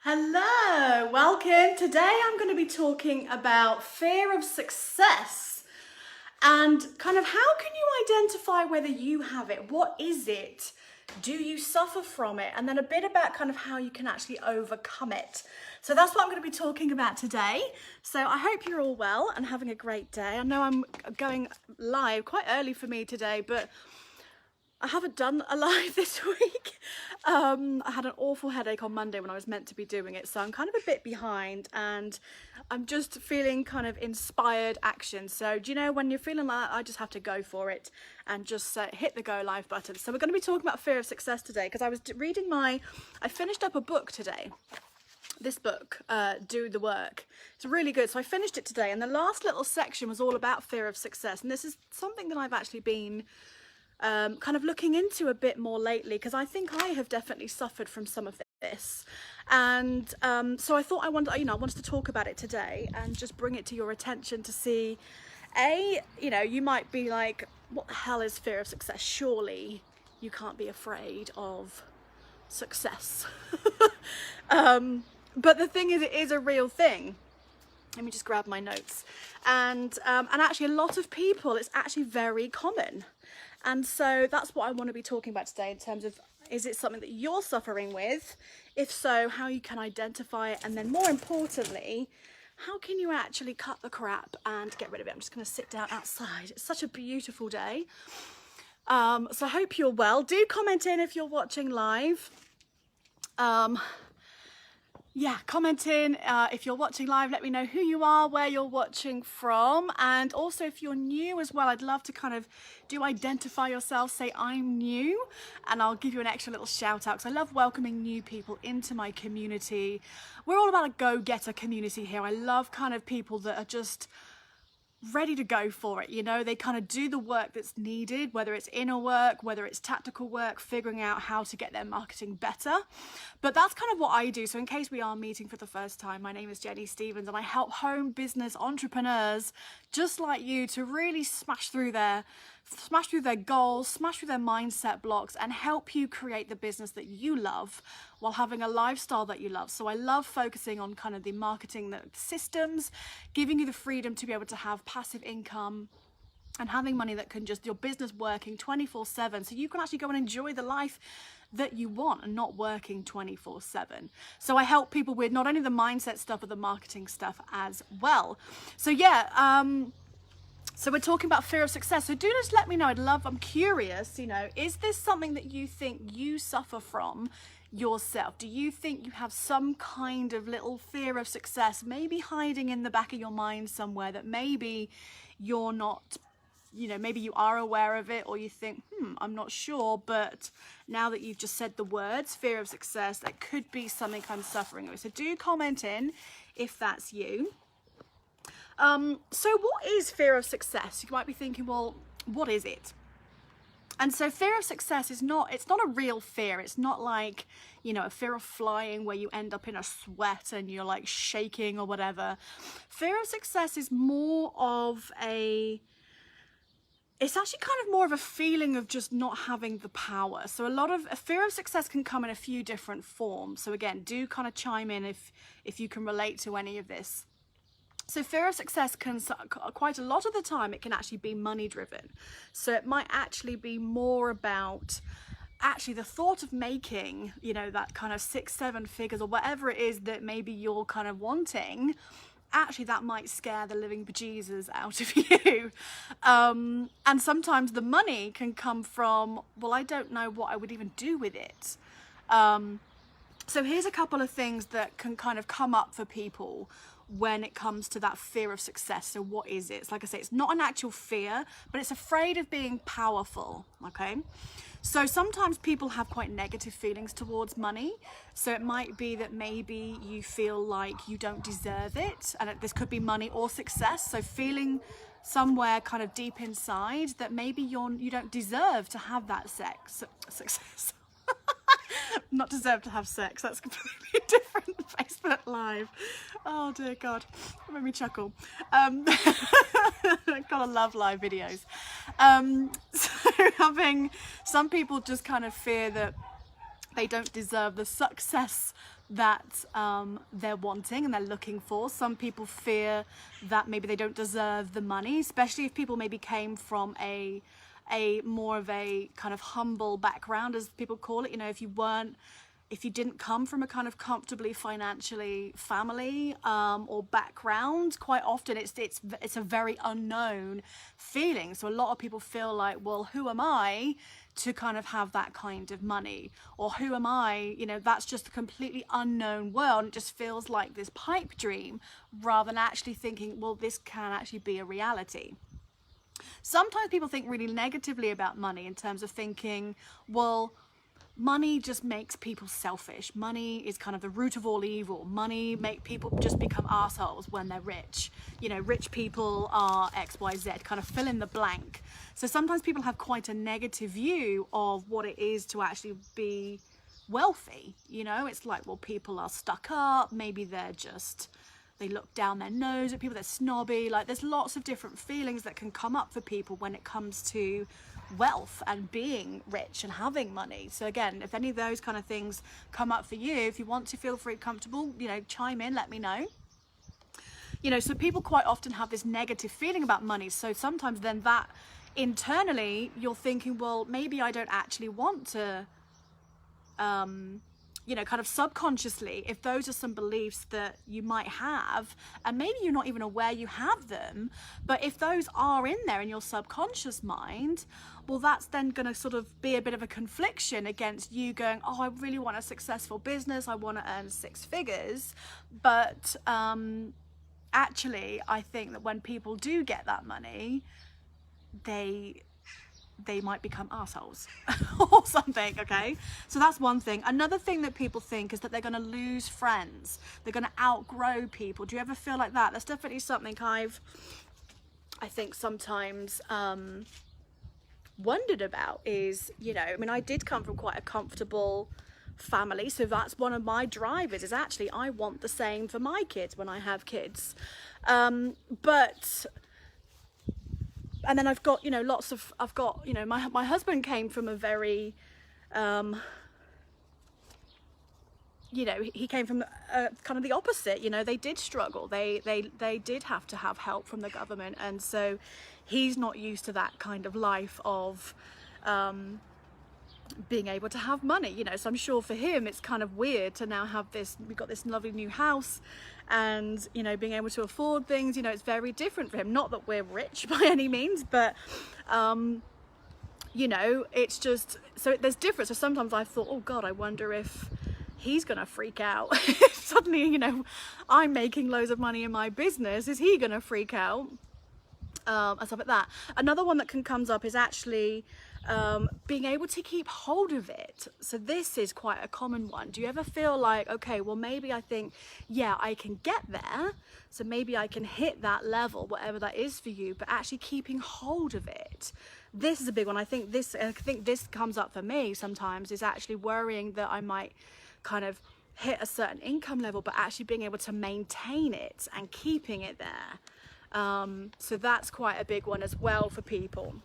Hello, welcome. Today I'm going to be talking about fear of success and kind of how can you identify whether you have it? What is it? Do you suffer from it? And then a bit about kind of how you can actually overcome it. So that's what I'm going to be talking about today. So I hope you're all well and having a great day. I know I'm going live quite early for me today, but I haven't done a live this week. I had an awful headache on Monday when I was meant to be doing it, so I'm kind of a bit behind and I'm just feeling kind of inspired action. So do you know when you're feeling like that, I just have to go for it and just hit the go live button. So we're going to be talking about fear of success today because I was reading I finished up a book today. This book, Do the Work. It's really good. So I finished it today and the last little section was all about fear of success. And this is something that I've actually been kind of looking into a bit more lately because I think I have definitely suffered from some of this, and so I thought I wanted to talk about it today and just bring it to your attention to see, you might be like, what the hell is fear of success? Surely you can't be afraid of success. But the thing is, it is a real thing. Let me just grab my notes. And actually a lot of people, it's actually very common. And so that's what I want to be talking about today in terms of, is it something that you're suffering with? If so, how you can identify it, and then more importantly, how can you actually cut the crap and get rid of it? I'm just going to sit down outside. It's such a beautiful day. So I hope you're well. Do comment in if you're watching live. Yeah, comment in if you're watching live. Let me know who you are, where you're watching from, and also if you're new as well, I'd love to kind of identify yourself, say I'm new, and I'll give you an extra little shout out because I love welcoming new people into my community. We're all about a go-getter community here. I love kind of people that are just ready to go for it. They kind of do the work that's needed, whether it's inner work, whether it's tactical work, figuring out how to get their marketing better. But that's kind of what I do. So in case we are meeting for the first time, my name is Jenny Stevens and I help home business entrepreneurs just like you to really smash through their goals, smash through their mindset blocks, and help you create the business that you love while having a lifestyle that you love. So I love focusing on kind of the marketing, the systems, giving you the freedom to be able to have passive income and having money that can just, your business working 24/7, so you can actually go and enjoy the life that you want and not working 24/7. So I help people with not only the mindset stuff, but the marketing stuff as well. So yeah, so we're talking about fear of success. So do just let me know. I'm curious, is this something that you think you suffer from yourself? Do you think you have some kind of little fear of success, maybe hiding in the back of your mind somewhere that maybe you're not, maybe you are aware of it, or you think, I'm not sure, but now that you've just said the words, fear of success, that could be something I'm suffering with. So do comment in if that's you. So what is fear of success? You might be thinking, well, what is it? And so fear of success it's not a real fear. It's not like, a fear of flying where you end up in a sweat and you're like shaking or whatever. Fear of success is more of it's actually kind of more of a feeling of just not having the power. So a fear of success can come in a few different forms. So again, do kind of chime in if you can relate to any of this. So fear of success can, quite a lot of the time, it can actually be money driven. So it might actually be more about actually the thought of making, that kind of 6-7 figures or whatever it is that maybe you're kind of wanting. Actually, that might scare the living bejesus out of you. And sometimes the money can come from, well, I don't know what I would even do with it. So here's a couple of things that can kind of come up for people when it comes to that fear of success. So what is it? It's like I say, it's not an actual fear, but it's afraid of being powerful, okay? So sometimes people have quite negative feelings towards money. So it might be that maybe you feel like you don't deserve it, and this could be money or success. So feeling somewhere kind of deep inside that maybe you don't deserve to have that success. Not deserve to have sex. That's completely different. Facebook Live. Oh dear God, that made me chuckle. Gotta love live videos. So some people just kind of fear that they don't deserve the success that they're wanting and they're looking for. Some people fear that maybe they don't deserve the money, especially if people maybe came from a more of a kind of humble background, as people call it. You know, if you didn't come from a kind of comfortably financially family or background, quite often it's a very unknown feeling. So a lot of people feel like, well, who am I to kind of have that kind of money? Or who am I? You know, that's just a completely unknown world. It just feels like this pipe dream, rather than actually thinking, well, this can actually be a reality. Sometimes people think really negatively about money in terms of thinking, well, money just makes people selfish. Money is kind of the root of all evil. Money make people just become assholes when they're rich. You know, rich people are X, Y, Z, kind of fill in the blank. So sometimes people have quite a negative view of what it is to actually be wealthy. You know, it's like, well, people are stuck up. Maybe they look down their nose at people, they're snobby. Like, there's lots of different feelings that can come up for people when it comes to wealth and being rich and having money. So again, if any of those kind of things come up for you, if you want to feel free, comfortable, you know, chime in, let me know. You know, so people quite often have this negative feeling about money. So sometimes then that internally you're thinking, well, maybe I don't actually want to, you know, kind of subconsciously, if those are some beliefs that you might have, and maybe you're not even aware you have them, but if those are in there in your subconscious mind, well, that's then going to sort of be a bit of a confliction against you going, oh, I really want a successful business, I want to earn 6 figures. But actually, I think that when people do get that money, they might become assholes or something. Okay, so that's one thing. Another thing that people think is that they're going to lose friends, they're going to outgrow people. Do you ever feel like that? That's definitely something I think sometimes wondered about. Is, you know, I mean, I did come from quite a comfortable family, so that's one of my drivers, is actually I want the same for my kids when I have kids. But and then I've got, you know, you know, my husband came from a very, you know, he came from kind of the opposite. You know, they did struggle. They did have to have help from the government. And so he's not used to that kind of life of being able to have money, you know. So I'm sure for him it's kind of weird to now have this, we've got this lovely new house, and, you know, being able to afford things, you know, it's very different for him. Not that we're rich by any means, but you know, it's just, so there's difference. So sometimes I thought, oh God, I wonder if he's gonna freak out. Suddenly, you know, I'm making loads of money in my business, is he gonna freak out? And stuff like that. Another one that comes up is actually being able to keep hold of it. So this is quite a common one. Do you ever feel like, okay, well, maybe I think, yeah, I can get there, so maybe I can hit that level, whatever that is for you, but actually keeping hold of it. This is a big one. I think this comes up for me sometimes, is actually worrying that I might kind of hit a certain income level, but actually being able to maintain it and keeping it there. So that's quite a big one as well for people.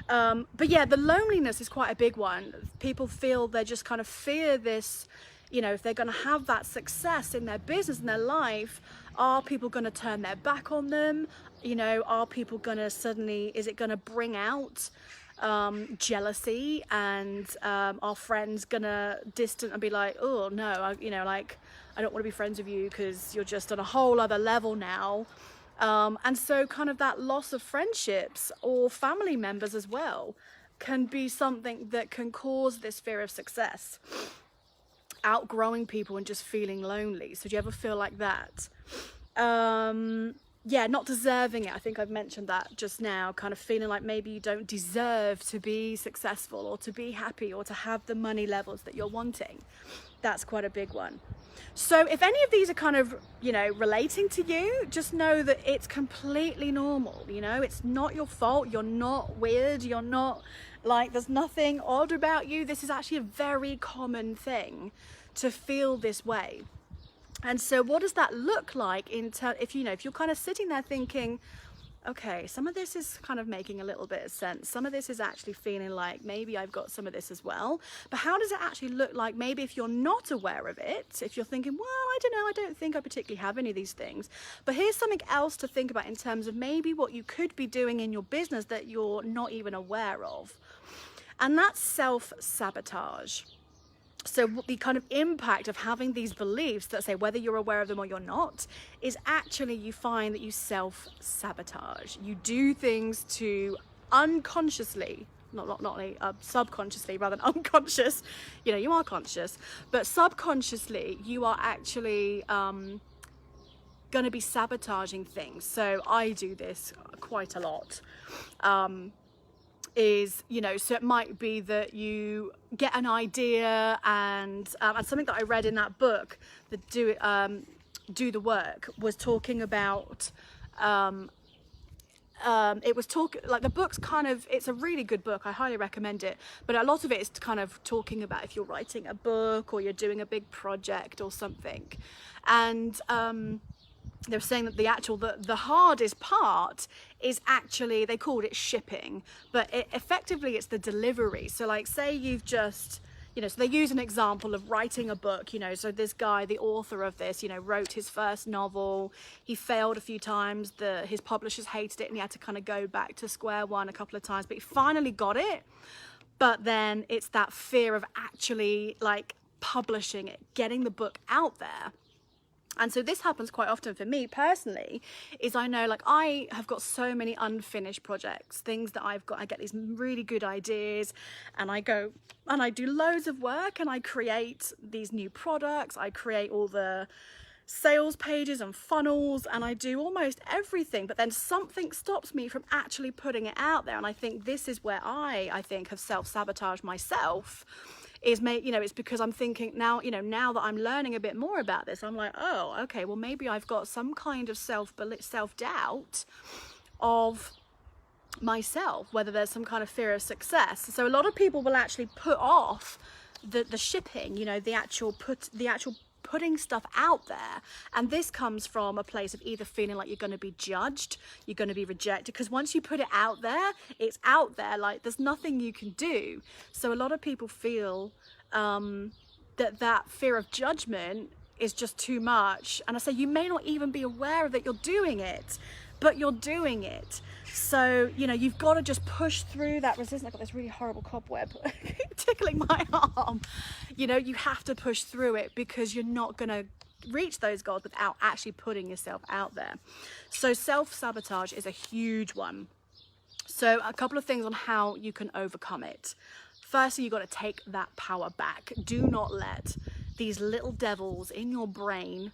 But yeah, the loneliness is quite a big one. People feel they just kind of fear this, you know, if they're going to have that success in their business, in their life, are people going to turn their back on them? You know, are people going to suddenly, is it going to bring out jealousy, and are friends going to distance and be like, oh no, you know, like, I don't want to be friends with you because you're just on a whole other level now. And so kind of that loss of friendships or family members as well can be something that can cause this fear of success, outgrowing people and just feeling lonely. So do you ever feel like that? Yeah, not deserving it. I think I've mentioned that just now, kind of feeling like maybe you don't deserve to be successful or to be happy or to have the money levels that you're wanting. That's quite a big one. So if any of these are kind of, you know, relating to you, just know that it's completely normal. You know, it's not your fault. You're not weird. You're not like, there's nothing odd about you. This is actually a very common thing to feel this way. And so what does that look like if you're kind of sitting there thinking, okay, some of this is kind of making a little bit of sense. Some of this is actually feeling like maybe I've got some of this as well. But how does it actually look like maybe if you're not aware of it, if you're thinking, well, I don't know, I don't think I particularly have any of these things. But here's something else to think about in terms of maybe what you could be doing in your business that you're not even aware of. And that's self-sabotage. So the kind of impact of having these beliefs that say whether you're aware of them or you're not is actually you find that you self-sabotage. You do things to unconsciously, not only subconsciously rather than unconscious, you know, you are conscious, but subconsciously you are actually going to be sabotaging things. So I do this quite a lot. You know, so it might be that you get an idea and something that I read in that book, that Do the Work, was talking about, it was like the book's kind of, it's a really good book, I highly recommend it, but a lot of it is kind of talking about if you're writing a book or you're doing a big project or something. And they're saying that the hardest part is actually, they called it shipping, but effectively it's the delivery. So like, say you've just, you know, so they use an example of writing a book, you know, so this guy, the author of this, you know, wrote his first novel, he failed a few times, his publishers hated it and he had to kind of go back to square one a couple of times, but he finally got it. But then it's that fear of actually like publishing it, getting the book out there. And so this happens quite often for me personally, is I know like I have got so many unfinished projects, things that I get these really good ideas and I go and I do loads of work and I create these new products, I create all the sales pages and funnels and I do almost everything, but then something stops me from actually putting it out there. And I think this is where I think have self-sabotaged myself. You know, it's because I'm thinking now, you know, now that I'm learning a bit more about this, I'm like, oh, okay, well, maybe I've got some kind of self-doubt of myself, whether there's some kind of fear of success. So a lot of people will actually put off the shipping, you know, the actual putting stuff out there. And this comes from a place of either feeling like you're going to be judged, you're going to be rejected, because once you put it out there, it's out there, like there's nothing you can do. So a lot of people feel that fear of judgment is just too much. And I say, you may not even be aware that you're doing it, but you're doing it. So, you know, you've got to just push through that resistance. I've got this really horrible cobweb tickling my arm. You know, you have to push through it because you're not going to reach those goals without actually putting yourself out there. So self-sabotage is a huge one. So a couple of things on how you can overcome it. Firstly, you've got to take that power back. Do not let these little devils in your brain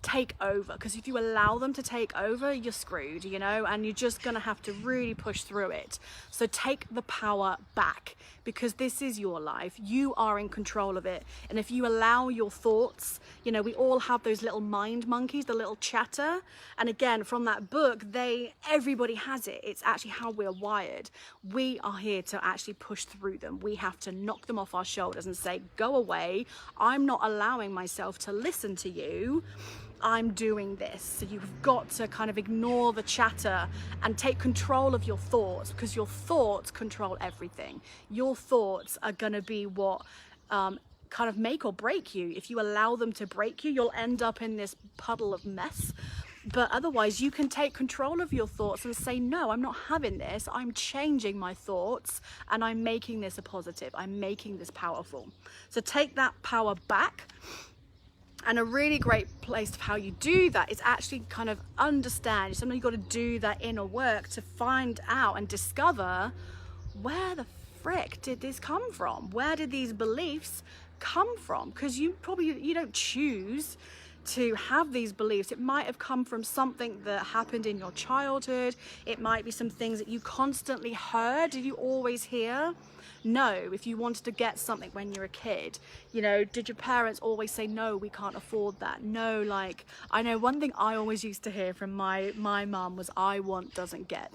take over, because if you allow them to take over, you're screwed, you know, and you're just gonna have to really push through it. So take the power back, because this is your life, you are in control of it. And if you allow your thoughts, you know, we all have those little mind monkeys, the little chatter, and again from that book, everybody has it. It's actually how we're wired. We are here to actually push through them. We have to knock them off our shoulders and say, go away, I'm not allowing myself to listen to you, I'm doing this. So you've got to kind of ignore the chatter and take control of your thoughts, because your thoughts control everything. Your thoughts are going to be what kind of make or break you. If you allow them to break you, you'll end up in this puddle of mess. But otherwise, you can take control of your thoughts and say, no, I'm not having this. I'm changing my thoughts and I'm making this a positive. I'm making this powerful. So take that power back. And a really great place of how you do that is actually kind of understand. Sometimes you've got to do that inner work to find out and discover, where the frick did this come from? Where did these beliefs come from? Because you don't choose to have these beliefs. It might have come from something that happened in your childhood. It might be some things that you constantly heard. Did you always hear? No. If you wanted to get something when you're a kid, you know, did your parents always say, no, we can't afford that? No. Like, I know one thing I always used to hear from my mum was, I want doesn't get.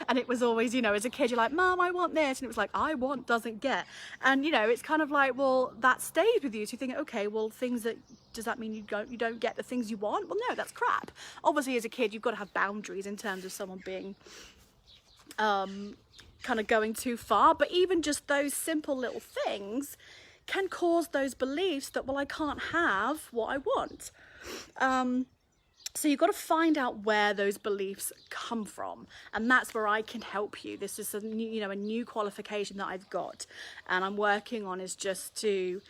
And it was always, you know, as a kid, you're like, Mom, I want this. And it was like, I want doesn't get. And, you know, it's kind of like, well, that stays with you. So you think, okay, well, things that, does that mean you don't get the things you want? Well, no, that's crap. Obviously, as a kid, you've got to have boundaries in terms of someone being kind of going too far. But even just those simple little things can cause those beliefs that, well, I can't have what I want. So you've got to find out where those beliefs come from, and that's where I can help you. This is a new, you know, a new qualification that I've got, and I'm working on, is just to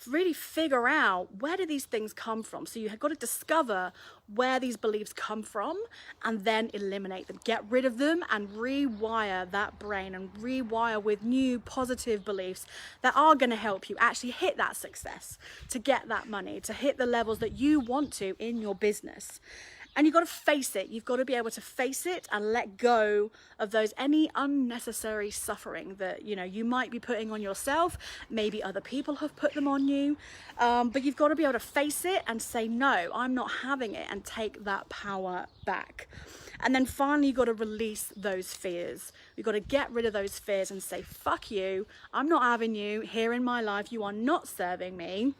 really figure out, where do these things come from? So you've got to discover where these beliefs come from, and then eliminate them, get rid of them, and rewire that brain, and rewire with new positive beliefs that are going to help you actually hit that success, to get that money, to hit the levels that you want to in your business. And you've got to face it. You've got to be able to face it and let go of any unnecessary suffering that, you know, you might be putting on yourself. Maybe other people have put them on you. But you've got to be able to face it and say, no, I'm not having it, and take that power back. And then finally, you've got to release those fears. You've got to get rid of those fears and say, fuck you. I'm not having you here in my life. You are not serving me.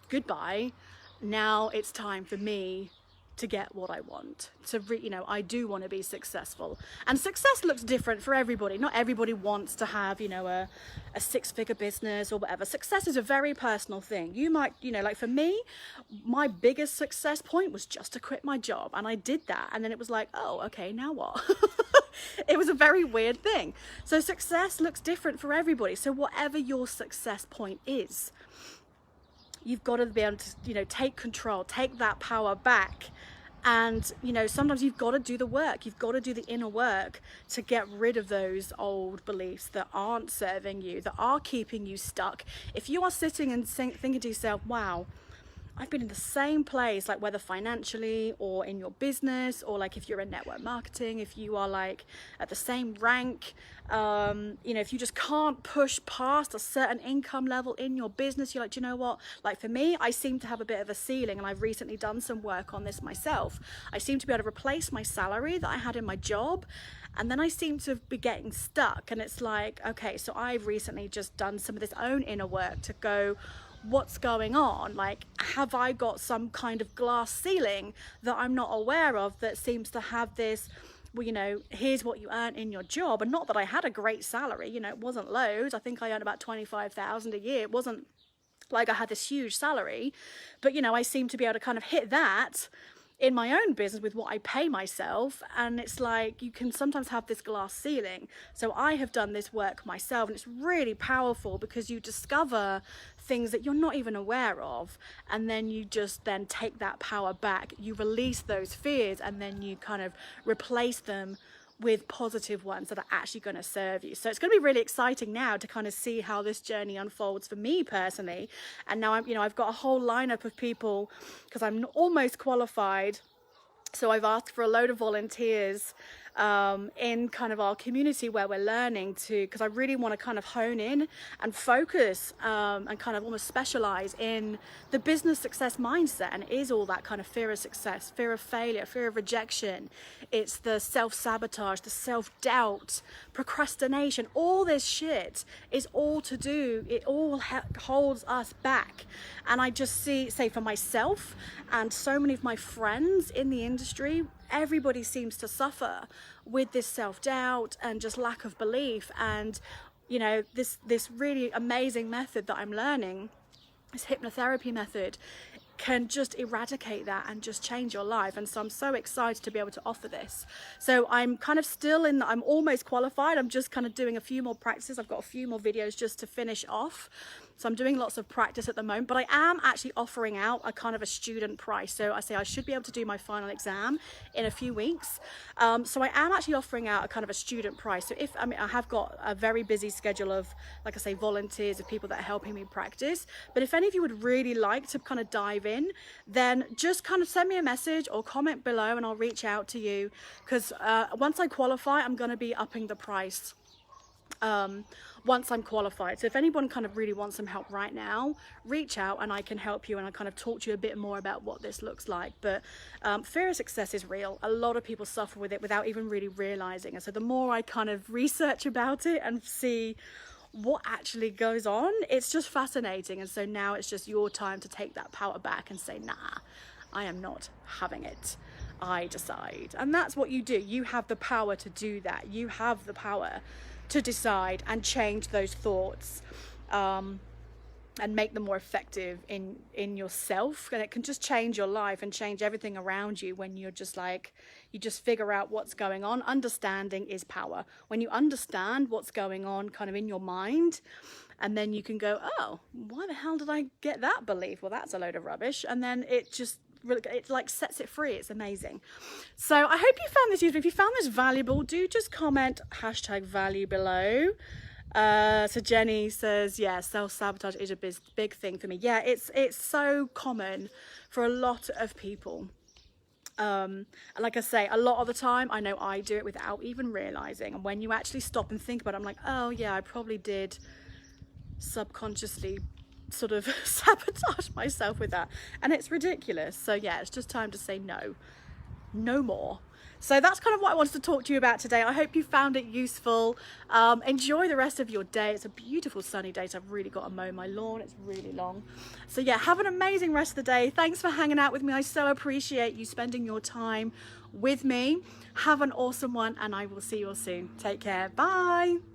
Goodbye. Now it's time for me to get what I want, you know, I do want to be successful. And success looks different for everybody. Not everybody wants to have, you know, a six-figure business or whatever. Success is a very personal thing. You might, you know, like for me, my biggest success point was just to quit my job, and I did that, and then it was like, oh, okay, now what? It was a very weird thing. So success looks different for everybody. So whatever your success point is, you've got to be able to, you know, take control, take that power back. And, you know, sometimes you've got to do the work. You've got to do the inner work to get rid of those old beliefs that aren't serving you, that are keeping you stuck. If you are sitting and thinking to yourself, wow, I've been in the same place, like whether financially or in your business, or like if you're in network marketing, if you are like at the same rank, you know, if you just can't push past a certain income level in your business, you're like, do you know what? Like for me, I seem to have a bit of a ceiling, and I've recently done some work on this myself. I seem to be able to replace my salary that I had in my job, and then I seem to be getting stuck. And it's like, okay, so I've recently just done some of this own inner work to go, what's going on? Like, have I got some kind of glass ceiling that I'm not aware of, that seems to have this, well, you know, here's what you earn in your job. And not that I had a great salary, you know, it wasn't loads. I think I earned about 25,000 a year. It wasn't like I had this huge salary, but, you know, I seem to be able to kind of hit that in my own business with what I pay myself. And it's like, you can sometimes have this glass ceiling. So I have done this work myself, and it's really powerful, because you discover things that you're not even aware of, and then you just then take that power back. You release those fears, and then you kind of replace them with positive ones that are actually going to serve you. So it's going to be really exciting now to kind of see how this journey unfolds for me personally. And now I'm, you know, I've got a whole lineup of people, because I'm almost qualified. So I've asked for a load of volunteers in kind of our community where we're learning to, because I really want to kind of hone in and focus and kind of almost specialize in the business success mindset. And it is all that kind of fear of success, fear of failure, fear of rejection. It's the self-sabotage, the self-doubt, procrastination. All this shit is all to do, it all holds us back. And I just say for myself and so many of my friends in the industry, everybody seems to suffer with this self-doubt and just lack of belief. And, you know, this really amazing method that I'm learning, this hypnotherapy method, can just eradicate that and just change your life. And so I'm so excited to be able to offer this. So I'm kind of still I'm almost qualified. I'm just kind of doing a few more practices. I've got a few more videos just to finish off. So I'm doing lots of practice at the moment, but I am actually offering out a kind of a student price. So I say I should be able to do my final exam in a few weeks. So I am actually offering out a kind of a student price. So I have got a very busy schedule of, like I say, volunteers, of people that are helping me practice. But if any of you would really like to kind of dive in, then just kind of send me a message or comment below, and I'll reach out to you. Because once I qualify, I'm going to be upping the price once I'm qualified. So if anyone kind of really wants some help right now, reach out and I can help you, and I kind of talk to you a bit more about what this looks like. But fear of success is real. A lot of people suffer with it without even really realizing. And so the more I kind of research about it and see what actually goes on, it's just fascinating. And so now it's just your time to take that power back and say, nah, I am not having it. I decide. And that's what you do. You have the power to do that. You have the power to decide and change those thoughts, and make them more effective in yourself. And it can just change your life and change everything around you when you're just like, you just figure out what's going on. Understanding is power. When you understand what's going on kind of in your mind, and then you can go, oh, why the hell did I get that belief? Well, that's a load of rubbish. And then it like sets it free. It's amazing. So I hope you found this useful. If you found this valuable, do just comment #value below. So Jenny says, yeah, self-sabotage is a big thing for me. Yeah, it's so common for a lot of people. And like I say, a lot of the time, I know I do it without even realizing. And when you actually stop and think about it, I'm like, oh yeah, I probably did subconsciously sort of sabotage myself with that. And it's ridiculous. So yeah, it's just time to say no more. So that's kind of what I wanted to talk to you about today. I hope you found it useful. Enjoy the rest of your day. It's a beautiful sunny day, so I've really got to mow my lawn. It's really long. So yeah, have an amazing rest of the day. Thanks for hanging out with me. I so appreciate you spending your time with me. Have an awesome one, and I will see you all soon. Take care. Bye.